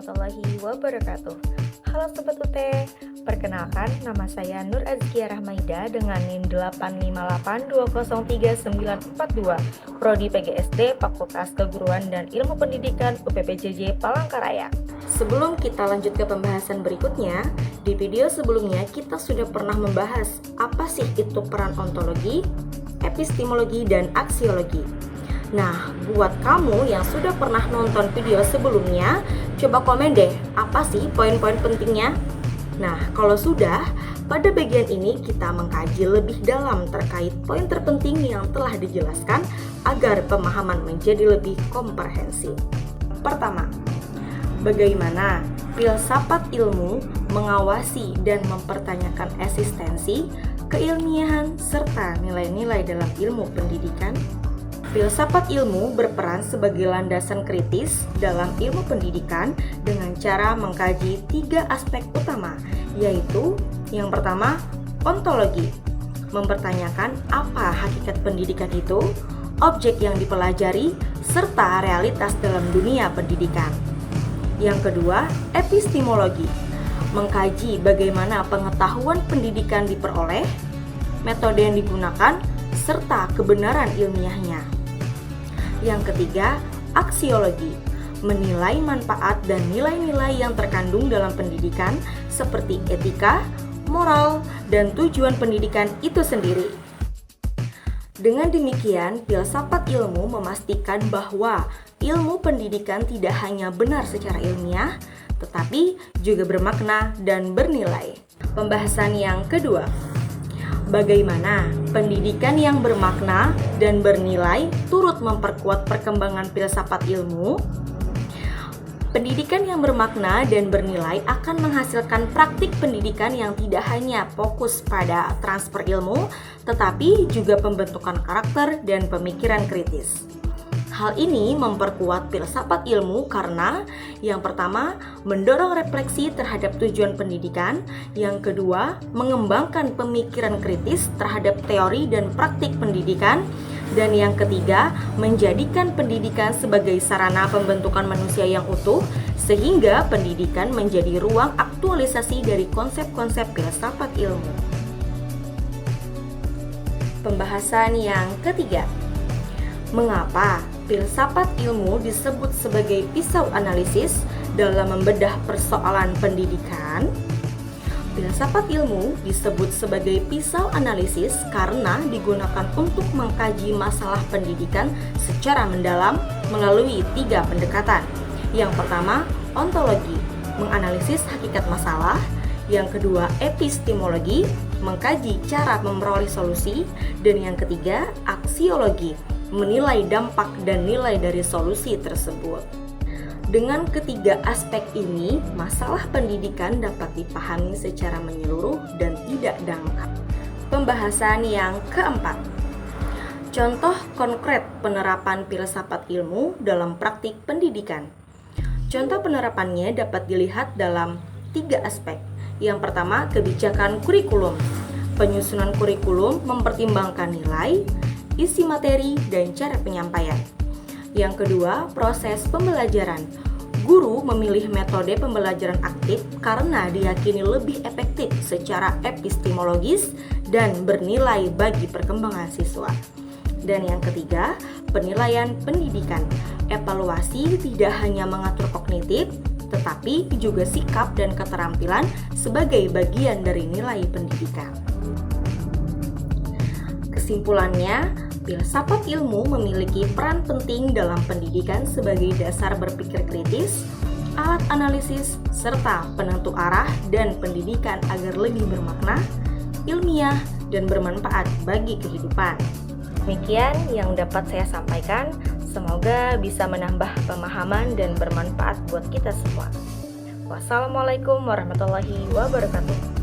warahmatullahi wabarakatuh. Halo Sobat UT, perkenalkan nama saya Nur Azkia Rahmaida dengan NIM 858203942, Prodi PGSD Fakultas Keguruan dan Ilmu Pendidikan UPPJJ Palangkaraya. Sebelum kita lanjut ke pembahasan berikutnya, di video sebelumnya kita sudah pernah membahas apa sih itu peran ontologi, epistemologi, dan aksiologi. Nah, buat kamu yang sudah pernah nonton video sebelumnya, coba komen deh, apa sih poin-poin pentingnya? Nah, kalau sudah, pada bagian ini kita mengkaji lebih dalam terkait poin terpenting yang telah dijelaskan agar pemahaman menjadi lebih komprehensif. Pertama, bagaimana filsafat ilmu mengawasi dan mempertanyakan eksistensi, keilmiahan, serta nilai-nilai dalam ilmu pendidikan? Filsafat ilmu berperan sebagai landasan kritis dalam ilmu pendidikan dengan cara mengkaji 3 aspek utama, yaitu yang pertama, ontologi, mempertanyakan apa hakikat pendidikan itu, objek yang dipelajari, serta realitas dalam dunia pendidikan. Yang kedua, epistemologi, mengkaji bagaimana pengetahuan pendidikan diperoleh, metode yang digunakan, serta kebenaran ilmiahnya. Yang ketiga, aksiologi, menilai manfaat dan nilai-nilai yang terkandung dalam pendidikan seperti etika, moral, dan tujuan pendidikan itu sendiri. Dengan demikian, filsafat ilmu memastikan bahwa ilmu pendidikan tidak hanya benar secara ilmiah, tetapi juga bermakna dan bernilai. Pembahasan yang kedua, bagaimana pendidikan yang bermakna dan bernilai turut memperkuat perkembangan filsafat ilmu? Pendidikan yang bermakna dan bernilai akan menghasilkan praktik pendidikan yang tidak hanya fokus pada transfer ilmu, tetapi juga pembentukan karakter dan pemikiran kritis. Hal ini memperkuat filsafat ilmu karena yang pertama, mendorong refleksi terhadap tujuan pendidikan, yang kedua, mengembangkan pemikiran kritis terhadap teori dan praktik pendidikan, dan yang ketiga, menjadikan pendidikan sebagai sarana pembentukan manusia yang utuh, sehingga pendidikan menjadi ruang aktualisasi dari konsep-konsep filsafat ilmu. Pembahasan yang ketiga, mengapa filsafat ilmu disebut sebagai pisau analisis dalam membedah persoalan pendidikan? Filsafat ilmu disebut sebagai pisau analisis karena digunakan untuk mengkaji masalah pendidikan secara mendalam melalui 3 pendekatan. Yang pertama, ontologi, menganalisis hakikat masalah. Yang kedua, epistemologi, mengkaji cara memperoleh solusi. Dan yang ketiga, aksiologi, menilai dampak dan nilai dari solusi tersebut. Dengan ketiga aspek ini, masalah pendidikan dapat dipahami secara menyeluruh dan tidak dangkal. Pembahasan yang keempat, contoh konkret penerapan filsafat ilmu dalam praktik pendidikan. Contoh penerapannya dapat dilihat dalam 3 aspek. Yang pertama, kebijakan kurikulum. Penyusunan kurikulum mempertimbangkan nilai, isi materi, dan cara penyampaian. Yang kedua, proses pembelajaran. Guru memilih metode pembelajaran aktif karena diyakini lebih efektif secara epistemologis dan bernilai bagi perkembangan siswa. Dan yang ketiga, penilaian pendidikan. Evaluasi tidak hanya mengatur kognitif, tetapi juga sikap dan keterampilan sebagai bagian dari nilai pendidikan. Kesimpulannya, filsafat ilmu memiliki peran penting dalam pendidikan sebagai dasar berpikir kritis, alat analisis, serta penentu arah dan pendidikan agar lebih bermakna, ilmiah, dan bermanfaat bagi kehidupan. Demikian yang dapat saya sampaikan, semoga bisa menambah pemahaman dan bermanfaat buat kita semua. Wassalamualaikum warahmatullahi wabarakatuh.